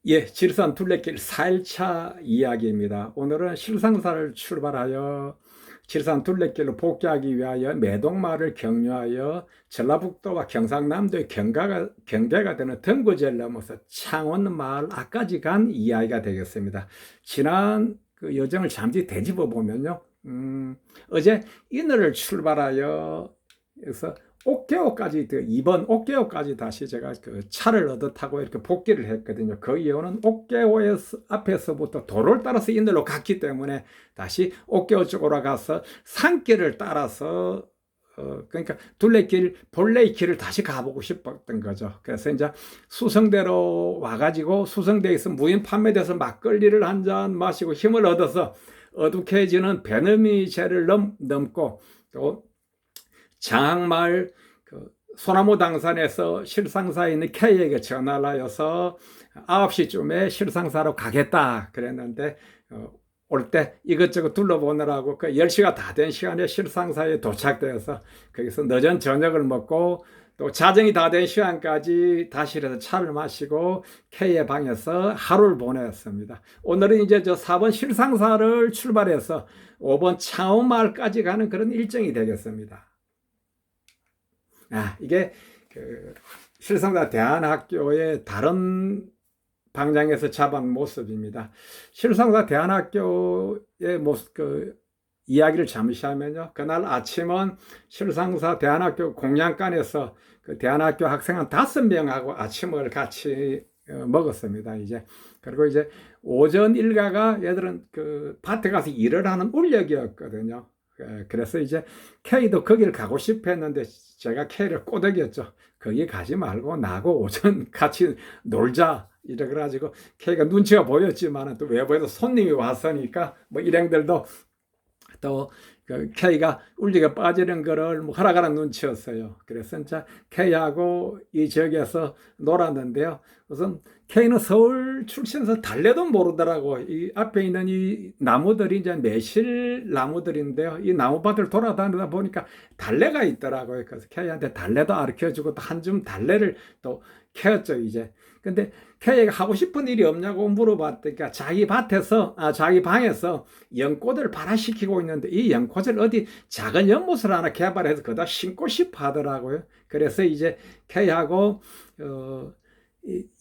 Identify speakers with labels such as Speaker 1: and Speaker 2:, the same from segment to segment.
Speaker 1: 예, 지리산 둘레길 4일차 이야기입니다. 오늘은 실상사를 출발하여 지리산 둘레길로 복귀하기 위하여 매동마을을 경유하여 전라북도와 경상남도의 경계가 되는 덩거지를 넘어서 창원마을 앞까지 간 이야기가 되겠습니다. 지난 그 여정을 잠시 되짚어 보면요. 어제 인을을 출발하여 그래서 옥계호까지 이번 옥계호까지 다시 제가 그 차를 얻어 타고 이렇게 복귀를 했거든요. 그 이유는 옥계호에서 앞에서부터 도로를 따라서 인도로 갔기 때문에 다시 옥계호 쪽으로 가서 산길을 따라서 그러니까 둘레길 본래의 길을 다시 가보고 싶었던 거죠. 그래서 이제 수성대로 와가지고 수성대에서 무인 판매돼서 막걸리를 한 잔 마시고 힘을 얻어서 어둑해지는 배너미제를 넘고 또 장항마을 그 소나무 당산에서 실상사에 있는 K에게 전화를 하여서 9시쯤에 실상사로 가겠다 그랬는데 올 때 이것저것 둘러보느라고 그 10시가 다 된 시간에 실상사에 도착되어서 거기서 늦은 저녁을 먹고 또 자정이 다 된 시간까지 다시 해서 차를 마시고 K의 방에서 하루를 보냈습니다. 오늘은 이제 저 4번 실상사를 출발해서 5번 창원마을까지 가는 그런 일정이 되겠습니다. 이게 그 실성사 대안학교의 다른 방향에서 잡은 모습입니다. 실성사 대안학교의 모습, 이야기를 잠시 하면요. 그날 아침은 실상사 대안학교 공양간에서 그 대안학교 학생 한 5명하고 아침을 같이 먹었습니다. 그리고 이제 오전 일과가 얘들은 그 밭에 가서 일을 하는 울력이었거든요. 그래서 이제 K도 거기를 가고 싶어 했는데 제가 K를 꼬드겼죠. 거기 가지 말고 나하고 오전 같이 놀자. 이래 가지고 K가 눈치가 보였지만 또 외부에서 손님이 왔으니까 뭐 일행들도 또 그 K가 울리게 빠지는 거를 뭐 허락하는 눈치였어요. 그래서 이제 K하고 이 지역에서 놀았는데요. 우선 K는 서울 출신에서 달래도 모르더라고. 이 앞에 있는 이 나무들이 이제 매실 나무들인데요. 이 나무밭을 돌아다니다 보니까 달래가 있더라고요. 그래서 K한테 달래도 가르쳐주고 또 한 줌 달래를 또 캐었죠, 이제. 근데 K가 하고 싶은 일이 없냐고 물어봤더니까 자기 방에서 연꽃을 발화시키고 있는데 이 연꽃을 어디 작은 연못을 하나 개발해서 거기다 심고 싶어 하더라고요. 그래서 이제 K하고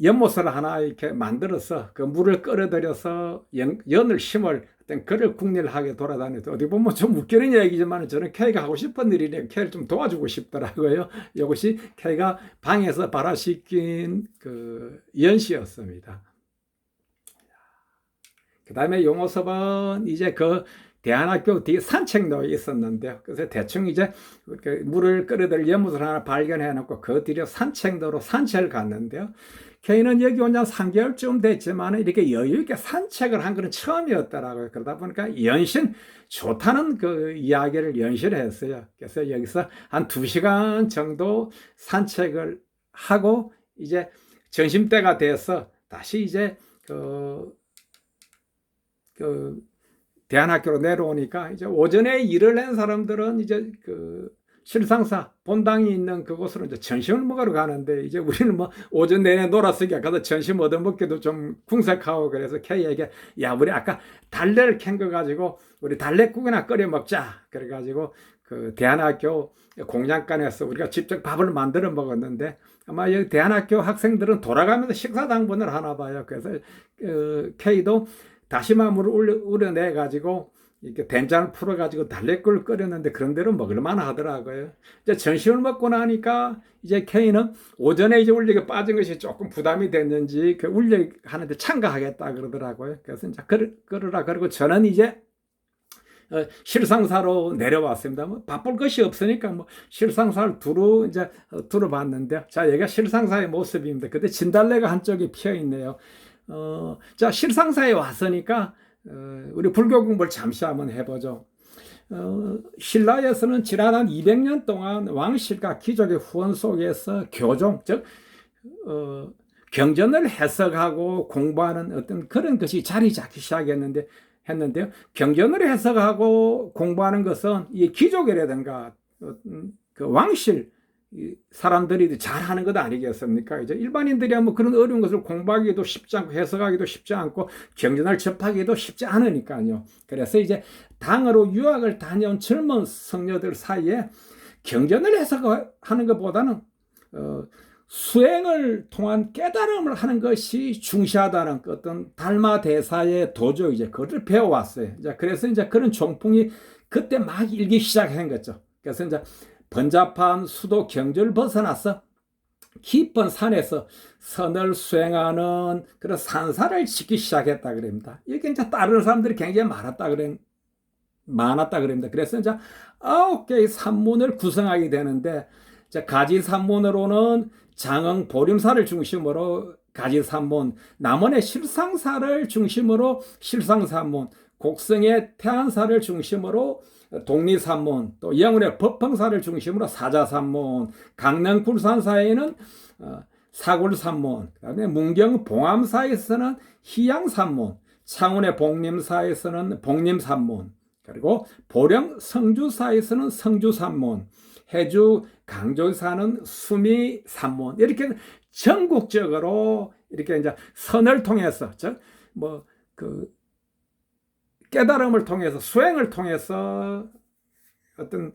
Speaker 1: 연못을 하나 이렇게 만들어서 그 물을 끌어들여서 연을 심을 어떤 그를 국리하게 돌아다녀서 어디 보면 좀 웃기는 얘기지만 저는 K가 하고 싶은 일이니까 K를 좀 도와주고 싶더라고요. 이것이 K가 방에서 발화시킨 그 연시였습니다. 그 다음에 용호섭은 이제 그 대안학교 뒤에 산책로에 있었는데요. 그래서 대충 이제 물을 끌어들 연못을 하나 발견해 놓고 그 뒤로 산책로로 산책을 갔는데요. K는 여기 온 지 3개월쯤 됐지만 이렇게 여유있게 산책을 한 건 처음이었더라고요. 그러다 보니까 연신 좋다는 그 이야기를 연실했어요. 그래서 여기서 한 2시간 정도 산책을 하고 이제 점심때가 돼서 다시 이제 그 대안학교로 내려오니까 이제 오전에 일을 한 사람들은 이제 그 실상사 본당이 있는 그곳으로 이제 점심을 먹으러 가는데 이제 우리는 뭐 오전 내내 놀았으니까 가서 점심 얻어먹기도 좀 궁색하고 그래서 K에게 야 우리 아까 달래를 캔 거 가지고 우리 달래국이나 끓여 먹자 그래가지고 그 대안학교 공양간에서 우리가 직접 밥을 만들어 먹었는데 아마 여기 대안학교 학생들은 돌아가면서 식사 당번을 하나 봐요. 그래서 K도 다시마물을 우려내 가지고 이렇게 된장을 풀어 가지고 달래국을 끓였는데 그런 대로 먹을만 하더라고요. 이제 점심을 먹고 나니까 이제 K는 오전에 이제 울리게 빠진 것이 조금 부담이 됐는지 그 울리 하는데 참가하겠다 그러더라고요. 그래서 이제 그러라 그러고 저는 이제 실상사로 내려왔습니다. 뭐 바쁠 것이 없으니까 뭐 실상사를 두루 봤는데요. 자, 여기가 실상사의 모습입니다. 그때 진달래가 한쪽에 피어 있네요. 자, 실상사에 왔으니까 우리 불교 공부를 잠시 한번 해보죠. 신라에서는 지난 한 200년 동안 왕실과 귀족의 후원 속에서 교종, 즉 경전을 해석하고 공부하는 어떤 그런 것이 자리 잡기 시작했는데요. 경전을 해석하고 공부하는 것은 이 귀족이라든가 그 왕실 사람들이 잘하는 것 아니겠습니까? 이제 일반인들이 뭐 그런 어려운 것을 공부하기도 쉽지 않고 해석하기도 쉽지 않고 경전을 접하기도 쉽지 않으니까요. 그래서 이제 당으로 유학을 다녀온 젊은 성녀들 사이에 경전을 해석하는 것보다는 수행을 통한 깨달음을 하는 것이 중시하다는 어떤 달마 대사의 도죠. 이제 그것을 배워왔어요. 이제 그래서 이제 그런 종풍이 그때 막 일기 시작한 거죠. 그래서 이제 번잡한 수도 경주를 벗어나서 깊은 산에서 선을 수행하는 그런 산사를 짓기 시작했다 그럽니다. 이게 이제 따르는 사람들이 굉장히 많았다 그럽니다. 그래서 이제 9개의 산문을 구성하게 되는데, 이제 가지 산문으로는 장흥 보림사를 중심으로 가지 산문, 남원의 실상사를 중심으로 실상산문, 곡성의 태안사를 중심으로 독리산문, 또 영월의 법흥사를 중심으로 사자산문, 강릉 굴산사에는 사굴산문, 그다음에 문경 봉암사에서는 희양산문, 창원의 복림사에서는 복림산문, 그리고 보령 성주사에서는 성주산문, 해주 강조사는 수미산문, 이렇게 전국적으로 이렇게 이제 선을 통해서, 깨달음을 통해서, 수행을 통해서 어떤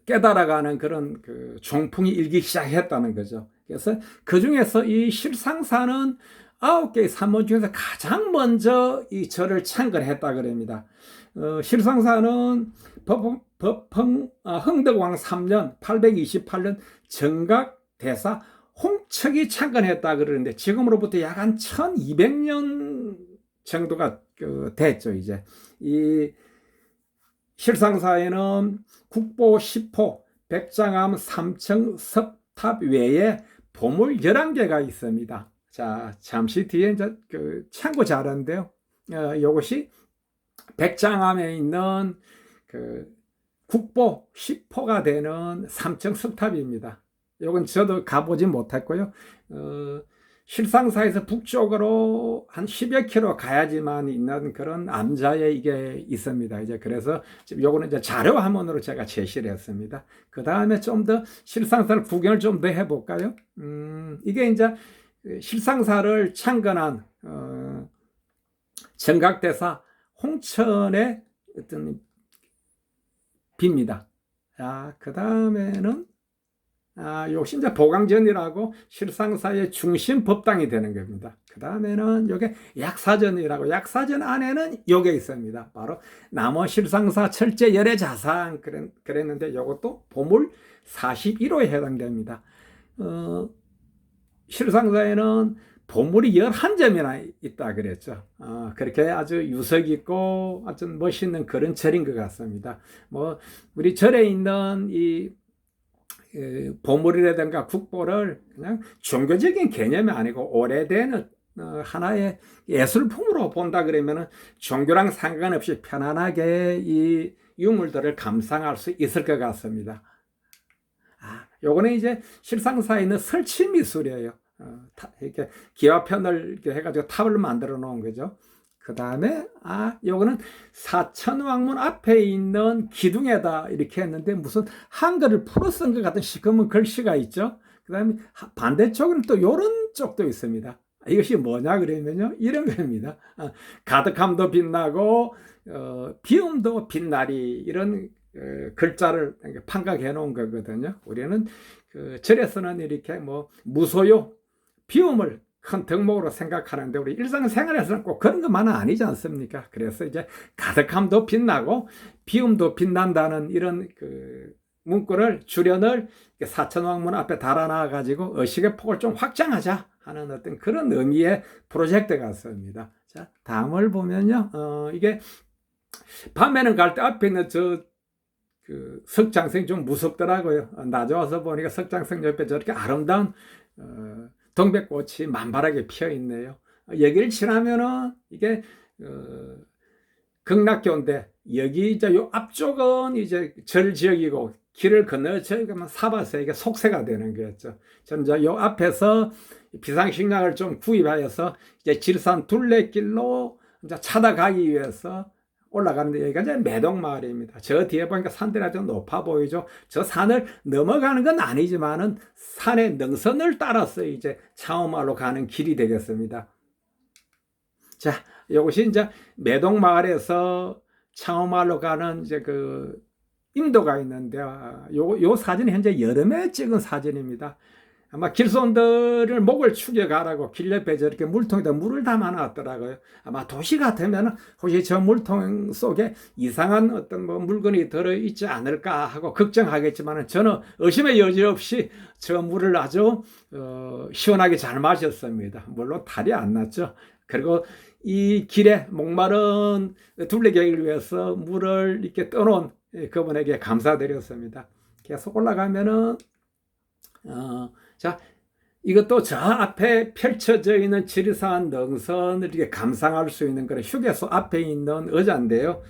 Speaker 1: 깨달아가는 그런 종풍이 일기 시작했다는 거죠. 그래서 그 중에서 이 실상사는 9개의 산문 중에서 가장 먼저 이 절을 창건했다 그럽니다. 실상사는 흥덕왕 3년 828년 정각대사 홍척이 창건했다 그러는데, 지금으로부터 약 한 1200년 정도가 됐죠. 이제 이 실상사에는 국보 10호, 백장암, 삼청, 석탑 외에 보물 11개가 있습니다. 자, 잠시 뒤에 이제 참고 자료인데요. 이것이 백장암에 있는 국보 10호가 되는 삼청 석탑입니다. 이건 저도 가보지 못했고요. 실상사에서 북쪽으로 한 10여 킬로 가야지만 있는 그런 암자에 이게 있습니다. 이제 그래서 요거는 이제 자료 화면으로 제가 제시를 했습니다. 그 다음에 좀 더 실상사를 구경을 좀 더 해볼까요? 이게 이제 실상사를 창건한 정각대사 홍천의 어떤 빕니다. 자, 그 다음에는 요것이 이제 보강전이라고 실상사의 중심 법당이 되는 겁니다. 그 다음에는 요게 약사전이라고, 약사전 안에는 요게 있습니다. 바로 남원 실상사 철제 열애 자상 그랬는데, 요것도 보물 41호에 해당됩니다. 실상사에는 보물이 11점이나 있다 그랬죠. 그렇게 아주 유석 있고 아주 멋있는 그런 절인 것 같습니다. 뭐 우리 절에 있는 이 보물이라든가 국보를 그냥 종교적인 개념이 아니고 오래된 하나의 예술품으로 본다 그러면은 종교랑 상관없이 편안하게 이 유물들을 감상할 수 있을 것 같습니다. 요거는 이제 실상사에 있는 설치 미술이에요. 이렇게 기와편을 이렇게 해가지고 탑을 만들어 놓은 거죠. 그 다음에 요거는 사천왕문 앞에 있는 기둥에다 이렇게 했는데, 무슨 한글을 풀어 쓴 것 같은 시커먼 글씨가 있죠. 그 다음에 반대쪽에는 또 요런 쪽도 있습니다. 이것이 뭐냐 그러면요, 이런 겁니다. 가득함도 빛나고 비움도 빛나리, 이런 글자를 판각해 놓은 거거든요. 우리는 절에서는 이렇게 뭐 무소요, 비움을 큰 덕목으로 생각하는데, 우리 일상생활에서는 꼭 그런 것만은 아니지 않습니까? 그래서 이제 가득함도 빛나고 비움도 빛난다는 이런 문구를, 주련을 사천왕문 앞에 달아놔 가지고 의식의 폭을 좀 확장하자 하는 어떤 그런 의미의 프로젝트 같습니다. 자, 다음을 보면요, 이게 밤에는 갈 때 앞에 있는 석장성이 좀 무섭더라고요. 낮에 와서 보니까 석장성 옆에 저렇게 아름다운 동백꽃이 만발하게 피어 있네요. 여기를 지나면은 이게 극락교인데, 여기 이제 요 앞쪽은 이제 절 지역이고, 길을 건너 저기만 사봐서 이게 속세가 되는 거였죠. 저는 이제 요 앞에서 비상식량을 좀 구입하여서 이제 질산 둘레길로 이제 찾아가기 위해서 올라가는데 여기가 이제 매동마을입니다. 저 뒤에 보니까 산들이 아주 높아 보이죠. 저 산을 넘어가는 건 아니지만은 산의 능선을 따라서 이제 창호마을로 가는 길이 되겠습니다. 자, 이것이 이제 매동마을에서 창호마을로 가는 이제 그 임도가 있는데, 요 사진이 현재 여름에 찍은 사진입니다. 아마 길손들을 목을 축여가라고 길 옆에 저렇게 물통에다 물을 담아놨더라고요. 아마 도시 같으면 혹시 저 물통 속에 이상한 어떤 뭐 물건이 들어있지 않을까 하고 걱정하겠지만 저는 의심의 여지 없이 저 물을 아주 시원하게 잘 마셨습니다. 물론 탈이 안 났죠. 그리고 이 길에 목마른 둘레길을 위해서 물을 이렇게 떠놓은 그분에게 감사드렸습니다. 계속 올라가면은 자, 이것도 저 앞에 펼쳐져 있는 지리산 능선을 이렇게 감상할 수 있는 그런 휴게소 앞에 있는 의자인데요.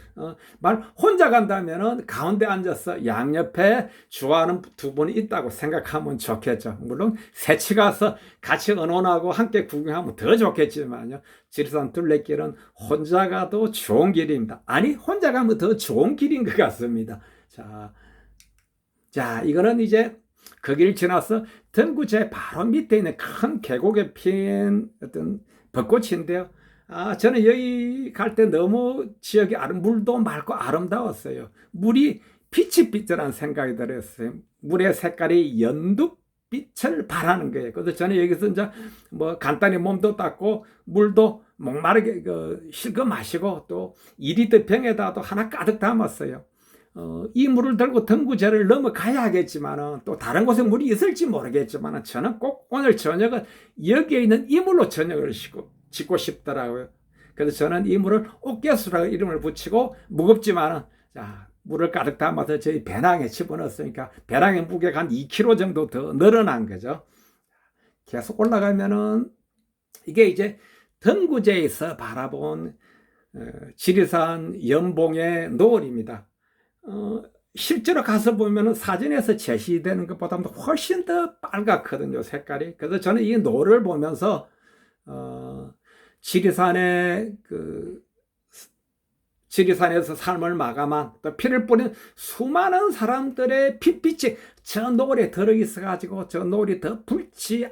Speaker 1: 혼자 간다면은 가운데 앉아서 양옆에 좋아하는 두 분이 있다고 생각하면 좋겠죠. 물론 셋이 가서 같이 의논하고 함께 구경하면 더 좋겠지만요. 지리산 둘레길은 혼자 가도 좋은 길입니다. 아니, 혼자 가면 더 좋은 길인 것 같습니다. 자, 이거는 이제 그 길 지나서 등구제 바로 밑에 있는 큰 계곡에 핀 어떤 벚꽃인데요. 저는 여기 갈 때 너무 지역이 물도 맑고 아름다웠어요. 물이 빛이 빛이라는 생각이 들었어요. 물의 색깔이 연두빛을 발하는 거예요. 그래서 저는 여기서 이제 뭐 간단히 몸도 닦고 물도 목마르게 실컷 마시고 또 2리터 병에다도 하나 가득 담았어요. 이 물을 들고 등구제를 넘어가야 하겠지만은 또 다른 곳에 물이 있을지 모르겠지만은 저는 꼭 오늘 저녁은 여기에 있는 이 물로 저녁을 짓고 싶더라고요. 그래서 저는 이 물을 옥개수라고 이름을 붙이고 무겁지만은 자, 물을 가득 담아서 저희 배낭에 집어넣었으니까 배낭의 무게가 한 2kg 정도 더 늘어난 거죠. 계속 올라가면은 이게 이제 등구제에서 바라본 지리산 연봉의 노을입니다. 실제로 가서 보면 사진에서 제시되는 것보다 훨씬 더 빨갛거든요, 색깔이. 그래서 저는 이 노를 보면서 지리산에서 삶을 마감한 또 피를 뿌린 수많은 사람들의 핏빛이 저 노을에 들어있어 가지고 저 노을이 더 붉지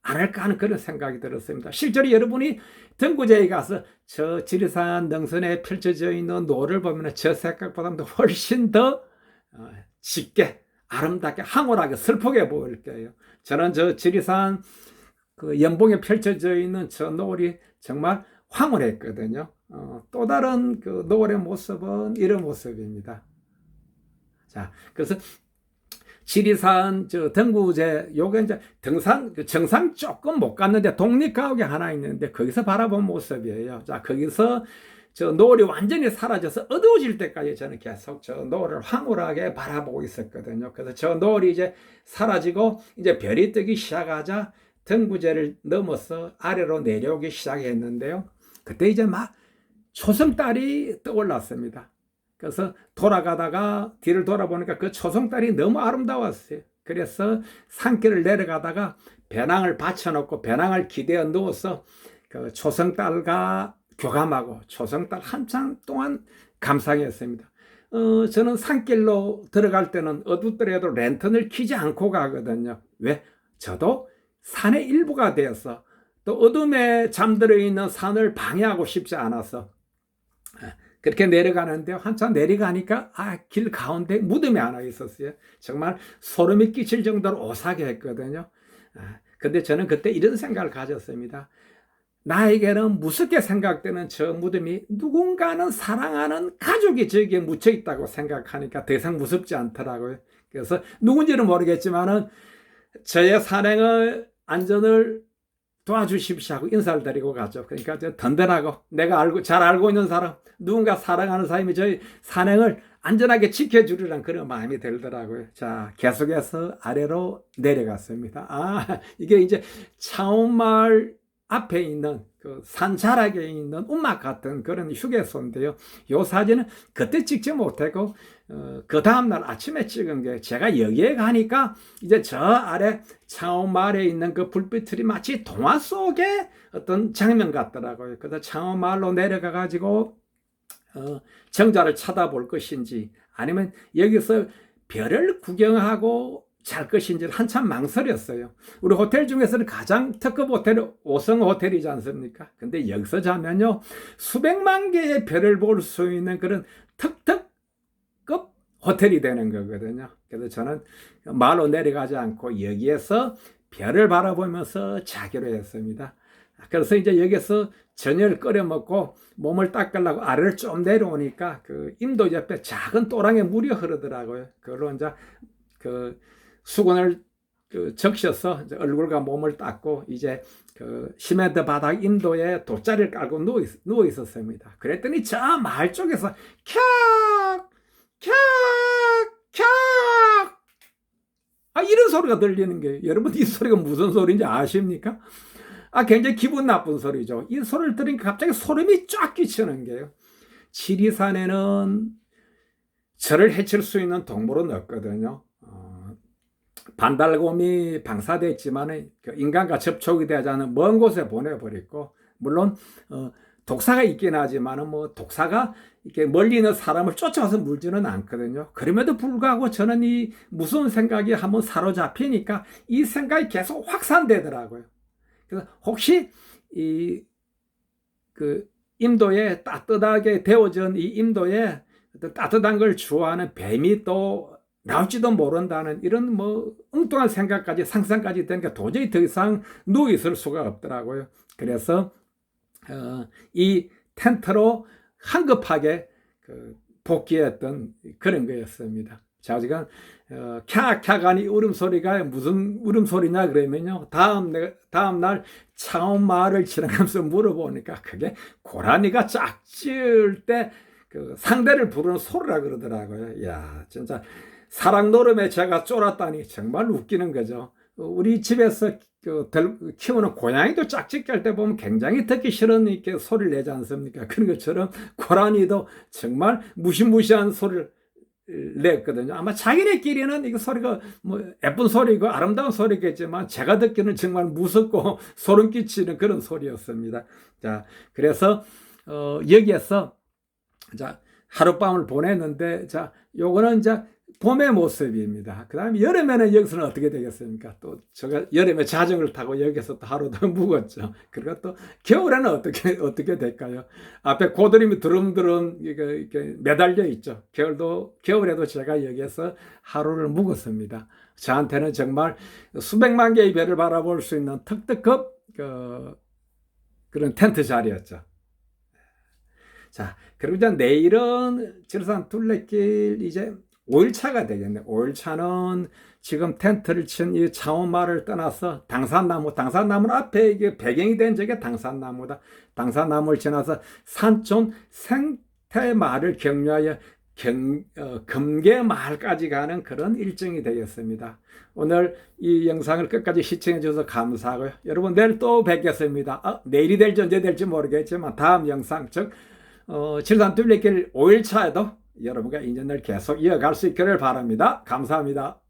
Speaker 1: 않을까 하는 그런 생각이 들었습니다. 실제로 여러분이 등구제에 가서 저 지리산 능선에 펼쳐져 있는 노을을 보면 저 색깔보다 훨씬 더 짙게 아름답게 황홀하게 슬프게 보일 거예요. 저는 저 지리산 그 연봉에 펼쳐져 있는 저 노을이 정말 황홀했거든요. 또 다른 그 노을의 모습은 이런 모습입니다. 자, 그래서 지리산 등구제 요게 이제 정상 조금 못 갔는데 독립가옥이 하나 있는데 거기서 바라본 모습이에요. 자, 거기서 저 노을이 완전히 사라져서 어두워질 때까지 저는 계속 저 노을을 황홀하게 바라보고 있었거든요. 그래서 저 노을이 이제 사라지고 이제 별이 뜨기 시작하자 등구제를 넘어서 아래로 내려오기 시작했는데요. 그때 이제 막 초승달이 떠올랐습니다. 그래서 돌아가다가 뒤를 돌아보니까 그 초승달이 너무 아름다웠어요. 그래서 산길을 내려가다가 배낭을 받쳐놓고 배낭을 기대어 누워서 그 초승달과 교감하고 초승달 한참 동안 감상했습니다. 저는 산길로 들어갈 때는 어둡더라도 랜턴을 켜지 않고 가거든요. 왜? 저도 산의 일부가 되어서 또 어둠에 잠들어 있는 산을 방해하고 싶지 않아서 그렇게 내려가는데 한참 내려가니까 길 가운데 무덤이 하나 있었어요. 정말 소름이 끼칠 정도로 오싹해 했거든요. 근데 저는 그때 이런 생각을 가졌습니다. 나에게는 무섭게 생각되는 저 무덤이 누군가는 사랑하는 가족이 저기에 묻혀 있다고 생각하니까 더 이상 무섭지 않더라고요. 그래서 누군지는 모르겠지만은 저의 산행의 안전을 도와주십시오 하고 인사를 드리고 가죠. 그러니까 든든하고 내가 잘 알고 있는 사람, 누군가 사랑하는 사람이 저희 산행을 안전하게 지켜주리라는 그런 마음이 들더라고요. 자, 계속해서 아래로 내려갔습니다. 이게 이제 창호마을 앞에 있는 그 산자락에 있는 움막 같은 그런 휴게소인데요. 이 사진은 그때 찍지 못하고 그 다음날 아침에 찍은 게 제가 여기에 가니까 이제 저 아래 창호마을에 있는 그 불빛들이 마치 동화 속의 어떤 장면 같더라고요. 그래서 창호마을로 내려가 가지고 정자를 쳐다볼 것인지 아니면 여기서 별을 구경하고 잘 것인지를 한참 망설였어요. 우리 호텔 중에서는 가장 특급 호텔이 5성 호텔이지 않습니까? 근데 여기서 자면요, 수백만 개의 별을 볼 수 있는 그런 특급 호텔이 되는 거거든요. 그래서 저는 말로 내려가지 않고 여기에서 별을 바라보면서 자기로 했습니다. 그래서 이제 여기서 저녁을 끓여 먹고 몸을 닦으려고 아래를 좀 내려오니까 그 임도 옆에 작은 또랑에 물이 흐르더라고요. 그걸로 이제 그 수건을 적셔서 얼굴과 몸을 닦고 이제 그 시멘트 바닥 임도에 돗자리를 깔고 누워 있었습니다. 그랬더니 저 마을 쪽에서 캬! 캬! 캬! 이런 소리가 들리는 거예요. 여러분, 이 소리가 무슨 소리인지 아십니까? 굉장히 기분 나쁜 소리죠. 이 소리를 들으니까 갑자기 소름이 쫙 끼치는 거예요. 지리산에는 저를 해칠 수 있는 동물은 없거든요. 반달곰이 방사됐지만 인간과 접촉이 되지 않은 먼 곳에 보내버렸고, 물론 독사가 있긴 하지만 뭐 독사가 이렇게 멀리 있는 사람을 쫓아와서 물지는 않거든요. 그럼에도 불구하고 저는 이 무서운 생각이 한번 사로잡히니까 이 생각이 계속 확산되더라고요. 그래서 혹시 그 임도에 따뜻하게 데워진 이 임도에 따뜻한 걸 좋아하는 뱀이 또 나올지도 모른다는 이런 뭐 엉뚱한 생각까지 상상까지 되니까 도저히 더 이상 누워 있을 수가 없더라고요. 그래서 이 텐트로 한급하게 복귀했던 그런 거였습니다. 자, 지금 캬캬가니 울음소리가 무슨 울음소리냐 그러면요, 다음날 창원마을을 지나가면서 물어보니까 그게 고라니가 짝질 때 그 상대를 부르는 소리라 그러더라고요. 야, 진짜 사랑 노름에 제가 쫄았다니 정말 웃기는 거죠. 우리 집에서 키우는 고양이도 짝짓기 할 때 보면 굉장히 듣기 싫은 이렇게 소리를 내지 않습니까? 그런 것처럼 고라니도 정말 무시무시한 소리를 냈거든요. 아마 자기네끼리는 이 소리가 뭐 예쁜 소리고 아름다운 소리겠지만 제가 듣기는 정말 무섭고 소름 끼치는 그런 소리였습니다. 자, 그래서 여기에서 자 하룻밤을 보냈는데, 자 요거는 이제 봄의 모습입니다. 그 다음에 여름에는 여기서는 어떻게 되겠습니까? 또 제가 여름에 자전거를 타고 여기서 또 하루 더 묵었죠. 그리고 또 겨울에는 어떻게 될까요? 앞에 고드름이 드름드름 이렇게 매달려 있죠. 겨울에도 제가 여기에서 하루를 묵었습니다. 저한테는 정말 수백만 개의 별을 바라볼 수 있는 특급 그런 텐트 자리였죠. 자, 그리고 이제 내일은 지리산 둘레길 이제 5일차가 되겠네. 5일차는 지금 텐트를 친 이 창원마을을 떠나서 당산나무는 앞에 이게 배경이 된 저게 당산나무다. 당산나무를 지나서 산촌 생태마을을 경유하여 금계마을까지 가는 그런 일정이 되겠습니다. 오늘 이 영상을 끝까지 시청해 주셔서 감사하고요. 여러분, 내일 또 뵙겠습니다. 내일이 될지 언제 될지 모르겠지만 다음 영상, 즉 지리산 둘레길 5일차에도 여러분과 인연을 계속 이어갈 수 있기를 바랍니다. 감사합니다.